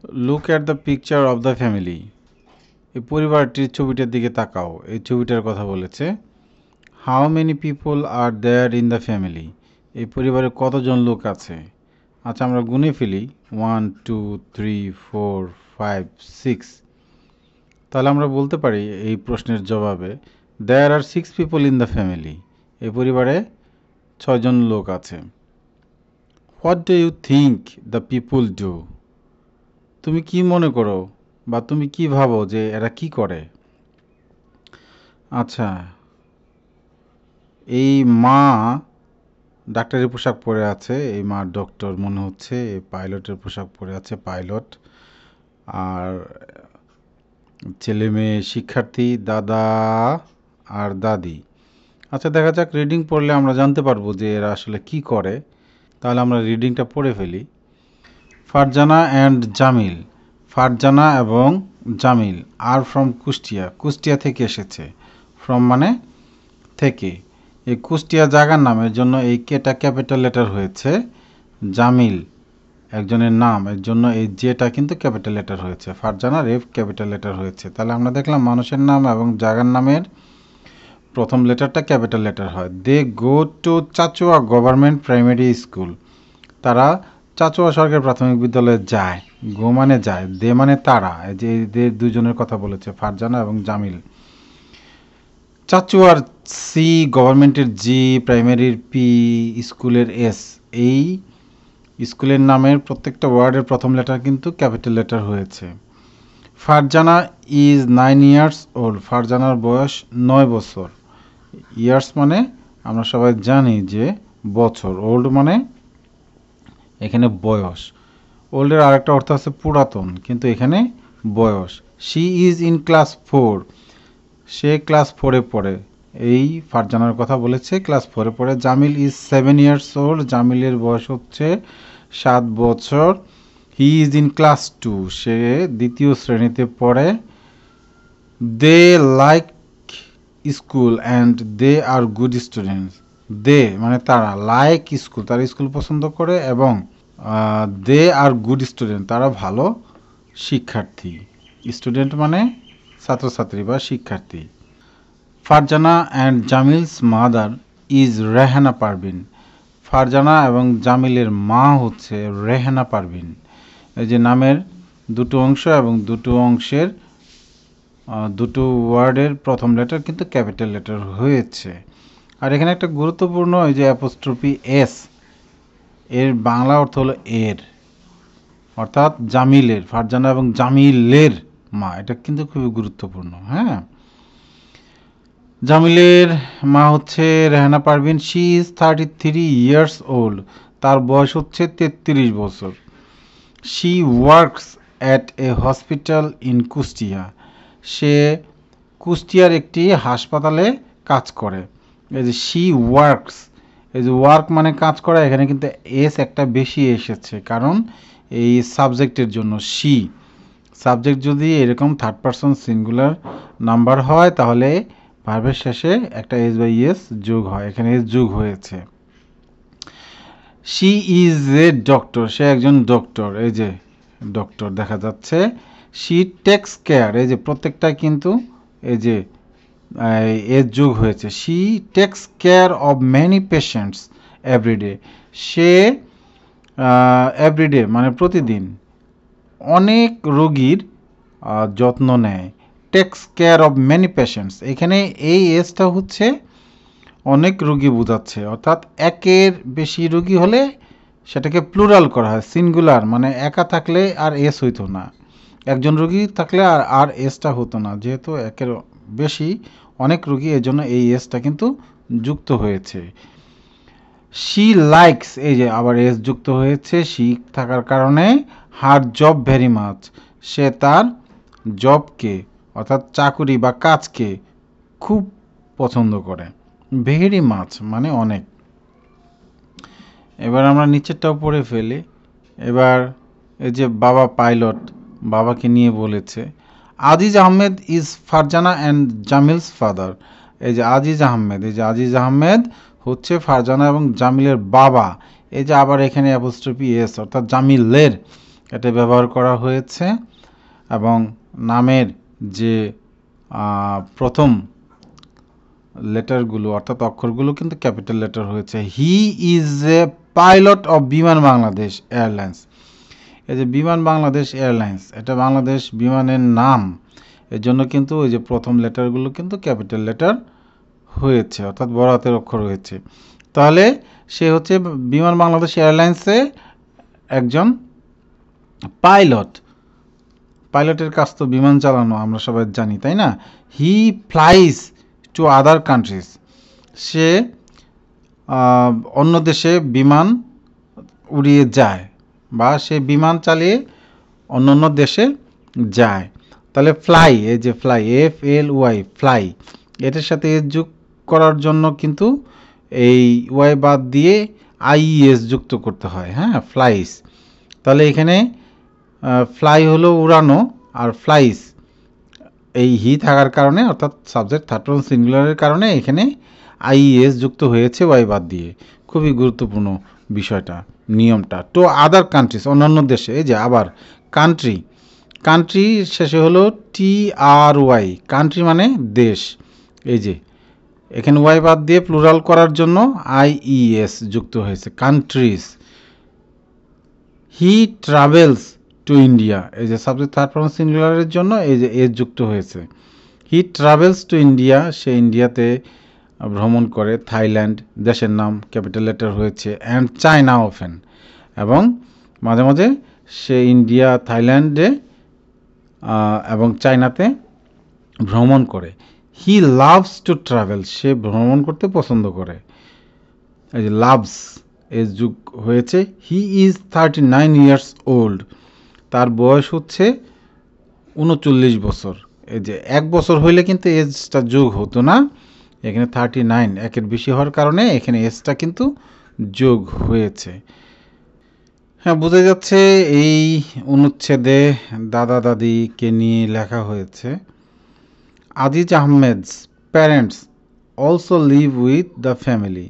Look at the picture of the family. এই পরিবারটির ছবিটার দিকে তাকাও। এই ছবিটার কথা বলেছে। How many people are there in the family? এই পরিবারে কতজন লোক আছে? আচ্ছা, আমরা গুনে ফেলি। 1 2 3 4 5 6। তাহলে আমরা বলতে পারি এই প্রশ্নের জবাবে, there are 6 people in the family. এই পরিবারে 6জন লোক আছে। What do you think the people do? তুমি কি মনে করো বা তুমি কি ভাবো যে এরা কি করে? আচ্ছা, এই মা ডাক্তারের পোশাক পরে আছে, এই মা ডক্টর মনে হচ্ছে। এই পাইলটের পোশাক পরে আছে, পাইলট। আর ছেলে মেয়ে শিক্ষার্থী, দাদা আর দাদি। আচ্ছা, দেখা যাক, রিডিং পড়লে আমরা জানতে পারবো যে এরা আসলে কি করে। তাহলে আমরা রিডিংটা পড়ে ফেলি। ফারজানা অ্যান্ড জামিল। ফারজানা এবং জামিল আর ফ্রম কুষ্টিয়া। কুষ্টিয়া থেকে এসেছে। ফ্রম মানে থেকে। এই কুষ্টিয়া জায়গার নামের জন্য এই কেটা ক্যাপিটাল লেটার হয়েছে। জামিল একজনের নাম, এর জন্য এই জেটা কিন্তু ক্যাপিটাল লেটার হয়েছে। ফারজানার এফ ক্যাপিটাল লেটার হয়েছে। তাহলে আমরা দেখলাম মানুষের নাম এবং জায়গার নামের প্রথম লেটারটা ক্যাপিটাল লেটার হয়। They go to Chachua government primary school. তারা চাচুয়া সরকারি প্রাথমিক বিদ্যালয়ে যায়। গো মানে যায়, দে মানে তারা। এই যে এদের দুজনের কথা বলেছে, ফারজানা এবং জামিল। চাচুয়ার সি, গভর্নমেন্টের জি, প্রাইমারির পি, স্কুলের এস। এই স্কুলের নামের প্রত্যেকটা ওয়ার্ডের প্রথম লেটার কিন্তু ক্যাপিটাল লেটার হয়েছে। Farzana is 9 years old. ফারজানার বয়স 9 বছর। ইয়ার্স মানে আমরা সবাই জানি যে বছর, ওল্ড মানে এখানে বয়স। ওল্ডের আরেকটা অর্থ আছে পুরাতন, কিন্তু এখানে বয়স। She is in class 4। সে ক্লাস 4-এ পড়ে। এই ফারজানার কথা বলেছে, ক্লাস 4-এ পড়ে। Jamil is 7 years old. জামিলের বয়স হচ্ছে 7 বছর। He is in class 2। সে দ্বিতীয় শ্রেণীতে পড়ে। They like school and they are good students. They মানে তারা, লাইক স্কুল তারা স্কুল পছন্দ করে, এবং দে আর গুড স্টুডেন্ট তারা ভালো শিক্ষার্থী। স্টুডেন্ট মানে ছাত্রছাত্রী বা শিক্ষার্থী। Farzana and Jamil's mother is Rehana Parvin. Farzana এবং জামিলের মা হচ্ছে রেহানা পারভিন। এই যে নামের দুটো অংশ এবং দুটো অংশের দুটো ওয়ার্ডের প্রথম লেটার কিন্তু ক্যাপিটাল লেটার হয়েছে। আর এখানে একটা গুরুত্বপূর্ণ, এই যে অ্যাপোস্ট্রফি এস, এর বাংলা অর্থ হলো এর, অর্থাৎ জামিলের, ফারজানা এবং জামিলের মা। এটা কিন্তু খুবই গুরুত্বপূর্ণ। হ্যাঁ, জামিলের মা হচ্ছে Rehana Parvin. She is 33 years old. তার বয়স হচ্ছে 33 বছর। She works at a hospital in Kushtia. সে কুষ্টিয়ার একটি হাসপাতালে কাজ করে। এই যে শি ওয়ার্কস, এই যে ওয়ার্ক মানে কাজ করা, এখানে কিন্তু এস একটা বেশি এসেছে, কারণ এই সাবজেক্টের জন্য। শি সাবজেক্ট যদি এরকম থার্ড পারসন সিঙ্গুলার নাম্বার হয়, তাহলে ভার্বের শেষে একটা এস বাই এস যোগ হয়। এখানে এস যোগ হয়েছে। She is a doctor. সে একজন ডক্টর। এই যে ডক্টর দেখা যাচ্ছে। শি টেক্স কেয়ার, এই যে প্রত্যেকটা কিন্তু এই যে এর যোগ হয়েছে। She takes care of many patients everyday. সে এভরিডে মানে প্রতিদিন অনেক রোগীর যত্ন নেয়। Takes care of many patients, এখানে এই এসটা হচ্ছে অনেক রোগী বোঝাচ্ছে, অর্থাৎ একের বেশি রোগী হলে সেটাকে প্লুরাল করা হয়। সিঙ্গুলার মানে একা থাকলে আর এস হইতো না, একজন রোগী থাকলে আর এসটা হতো না। যেহেতু একের বেশি অনেক রোগী, এর জন্য এই এসটা কিন্তু যুক্ত হয়েছে। শি লাইকস, এই যে আবার এস যুক্ত হয়েছে শি থাকার কারণে। হার জব ভেরি মাচ, সে তার জবকে অর্থাৎ চাকুরি বা কাজকে খুব পছন্দ করে। ভেরি মাচ মানে অনেক। এবার আমরা নিচেরটাও পড়ে ফেলি। এবার এই যে বাবা পাইলট, বাবাকে নিয়ে বলেছে। Aziz Ahmed is Farzana and Jamil's father. এই যে আজিজ আহমেদ, এই যে আজিজ আহমেদ হচ্ছে ফারজানা এবং জামিলের বাবা। এই যে আবার এখানে অ্যাপোস্ট্রফি এস, অর্থাৎ জামিলের, এটা ব্যবহার করা হয়েছে এবং নামের যে প্রথম লেটারগুলো অর্থাৎ অক্ষরগুলো কিন্তু ক্যাপিটাল লেটার হয়েছে। He is a pilot of বিমান বাংলাদেশ এয়ারলাইন্স। এই যে বিমান বাংলাদেশ এয়ারলাইন্স, এটা বাংলাদেশ বিমানের নাম, এর জন্য কিন্তু ওই যে প্রথম লেটারগুলো কিন্তু ক্যাপিটাল লেটার হয়েছে অর্থাৎ বড় হাতের অক্ষর হয়েছে। তাহলে সে হচ্ছে বিমান বাংলাদেশ এয়ারলাইন্সে একজন পাইলট। পাইলটের কাজ তো বিমান চালানো, আমরা সবাই জানি, তাই না? হি ফ্লাইজ টু আদার কান্ট্রিজ। সে অন্য দেশে বিমান উড়িয়ে যায় বা সে বিমান চালিয়ে অন্য দেশে যায়। তাহলে ফ্লাই, এই যে ফ্লাই, FLY, ফ্লাই, এটার সাথে যোগ করার জন্য কিন্তু এই ওয়াই বাদ দিয়ে IES যুক্ত করতে হয়। হ্যাঁ, ফ্লাইস। তাহলে এখানে ফ্লাই হলো উড়ানো, আর ফ্লাইস এই হি থাকার কারণে অর্থাৎ সাবজেক্ট থার্ড পারসন সিঙ্গুলারের কারণে এখানে IES যুক্ত হয়েছে ওয়াই বাদ দিয়ে। খুবই গুরুত্বপূর্ণ বিষয়টা, নিয়মটা। টু আদার কান্ট্রিজ, অন্যান্য দেশে। এই যে আবার কান্ট্রি, কান্ট্রি শেষে হলো TRY, কান্ট্রি মানে দেশ। এই যে এখানে ওয়াই বাদ দিয়ে প্লুরাল করার জন্য IES যুক্ত হয়েছে, countries. He travels to India, এই যে সাবজেক্ট থার্ড পারসন সিঙ্গুলারের জন্য এই যে এস যুক্ত হয়েছে। হি ট্রাভেলস টু ইন্ডিয়া, সে ইন্ডিয়াতে ভ্রমণ করে। থাইল্যান্ড দেশের নাম, ক্যাপিটাল লেটার হয়েছে। অ্যান্ড চায়না অফেন, এবং মাঝে মাঝে সে ইন্ডিয়া, থাইল্যান্ডে এবং চায়নাতে ভ্রমণ করে। হি লাভস টু ট্রাভেল, সে ভ্রমণ করতে পছন্দ করে। এই যে লাভস এর যুগ হয়েছে। হি ইজ 39 ইয়ার্স ওল্ড, তার বয়স হচ্ছে 39 বছর। এই যে 1 বছর হইলে কিন্তু এজটা যোগ হতো না, এখানে 39, একের বেশি হওয়ার কারণে এখানে এজটা কিন্তু যোগ হয়েছে। হ্যাঁ, বোঝা যাচ্ছে এই অনুচ্ছেদে দাদা দাদিকে নিয়ে লেখা হয়েছে। Aziz Ahmed's parents also live with the family.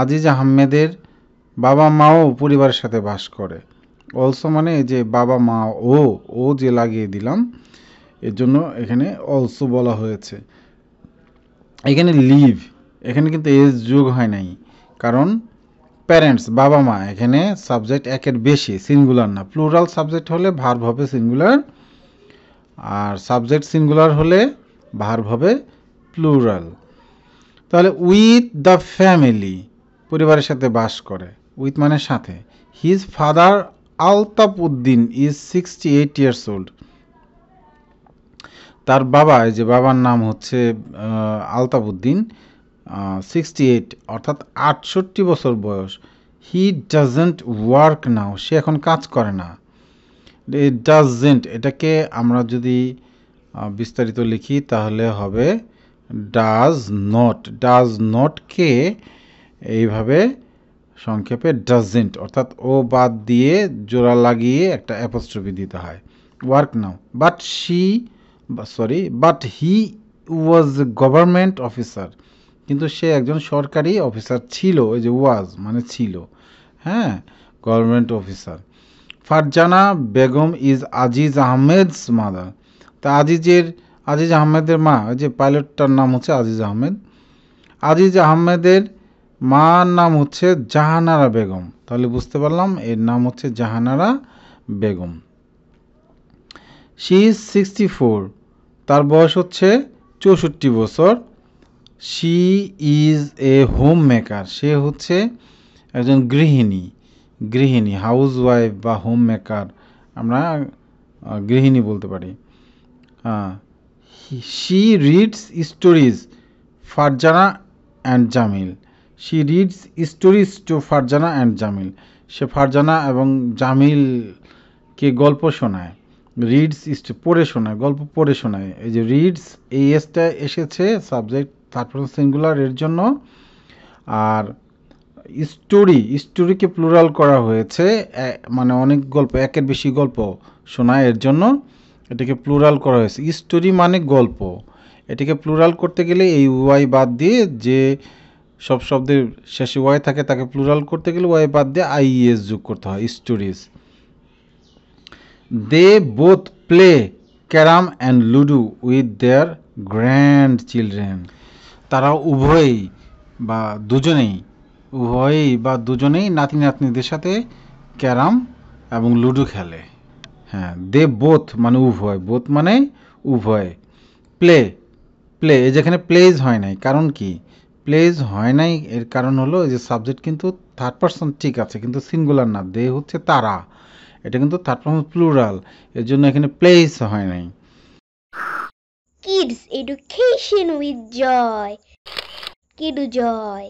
Aziz আহমেদের বাবা মাও পরিবারের সাথে বাস করে। অলসো মানে এই যে বাবা মা, ও যে লাগিয়ে দিলাম, এর জন্য এখানে অলসো বলা হয়েছে। এখানে লিভ, এখানে কিন্তু এস যোগ হয় নাই, কারণ প্যারেন্টস বাবা মা, এখানে সাবজেক্ট একের বেশি, সিঙ্গুলার না। প্লুরাল সাবজেক্ট হলে ভার্ব হবে সিঙ্গুলার, আর সাবজেক্ট সিঙ্গুলার হলে ভার্ব হবে প্লুরাল। তাহলে উইথ দ্য ফ্যামিলি, পরিবারের সাথে বাস করে। উইথ মানে সাথে। His father Altaf Uddin is 68 years old. তার বাবা, এই যে বাবার নাম হচ্ছে আলতাফ উদ্দিন, 68 অর্থাৎ 68 বছর বয়স। হি ডাজেন্ট ওয়ার্ক নাও, সে এখন কাজ করে না। ডাজেন্ট, এটাকে আমরা যদি বিস্তারিত লিখি তাহলে হবে ডাজ নট। ডাজ নটকে এইভাবে সংক্ষেপে ডাজেন্ট, অর্থাৎ ও বাদ দিয়ে জোড়া লাগিয়ে একটা অ্যাপোস্ট্রফি দিতে হয়। Work now, but he was a government officer, কিন্তু সে একজন সরকারি অফিসার ছিল। ওই যে ওয়াজ মানে ছিল, হ্যাঁ, government officer. Farzana Begum is Aziz Ahmed's mother. তা আজিজ আহমেদের মা, ওই যে পাইলটটার নাম হচ্ছে আজিজ আহমেদ। আজিজ আহমেদের মার নাম হচ্ছে জাহানারা বেগম। তাহলে বুঝতে পারলাম এর নাম হচ্ছে জাহানারা বেগম। শি ইজ 64, তার বয়স হচ্ছে 64 বছর। She is a homemaker, সে হচ্ছে একজন গৃহিণী, হাউস ওয়াইফ বা হোম মেকার, আমরা গৃহিণী বলতে পারি। She reads stories Farzana and Jamil. She reads stories to Farzana and Jamil, সে ফারজানা এবং জামিলকে গল্প শোনায়। রিডস পড়ে শোনায়, গল্প পড়ে শোনায়। এই যে রিডস, এই এসটা এসেছে সাবজেক্ট থার্ড পারসন সিঙ্গুলার এর জন্য। আর স্টোরিকে প্লুরাল করা হয়েছে, মানে অনেক গল্প, একের বেশি গল্প শোনায়, এর জন্য এটাকে প্লুরাল করা হয়েছে। স্টোরি মানে গল্প, এটাকে প্লুরাল করতে গেলে এই ওয়াই বাদ দিয়ে, যে সব শব্দের শেষে ওয়াই থাকে তাকে প্লুরাল করতে গেলে ওয়াই বাদ দিয়ে IES যোগ করতে হয়, stories. They both play carrom and ludo with their grandchildren. তারা উভয়েই বা দুজনেই নাতি নাতনিদের সাথে ক্যারাম এবং লুডো খেলে। হ্যাঁ, দে বোথ মানে উভয়, বোথ মানে উভয়, প্লে প্লে এই যেখানে প্লেজ হয় নাই, কারণ কি প্লেজ হয় নাই এর কারণ হলো যে সাবজেক্ট কিন্তু থার্ড পারসন ঠিক আছে কিন্তু সিঙ্গুলার না, দে হচ্ছে তারা, এটা কিন্তু থার্ড পারসন প্লুরাল, এর জন্য এখানে প্লেস হয় নাই। Kids Education with Joy. Kidu Joy.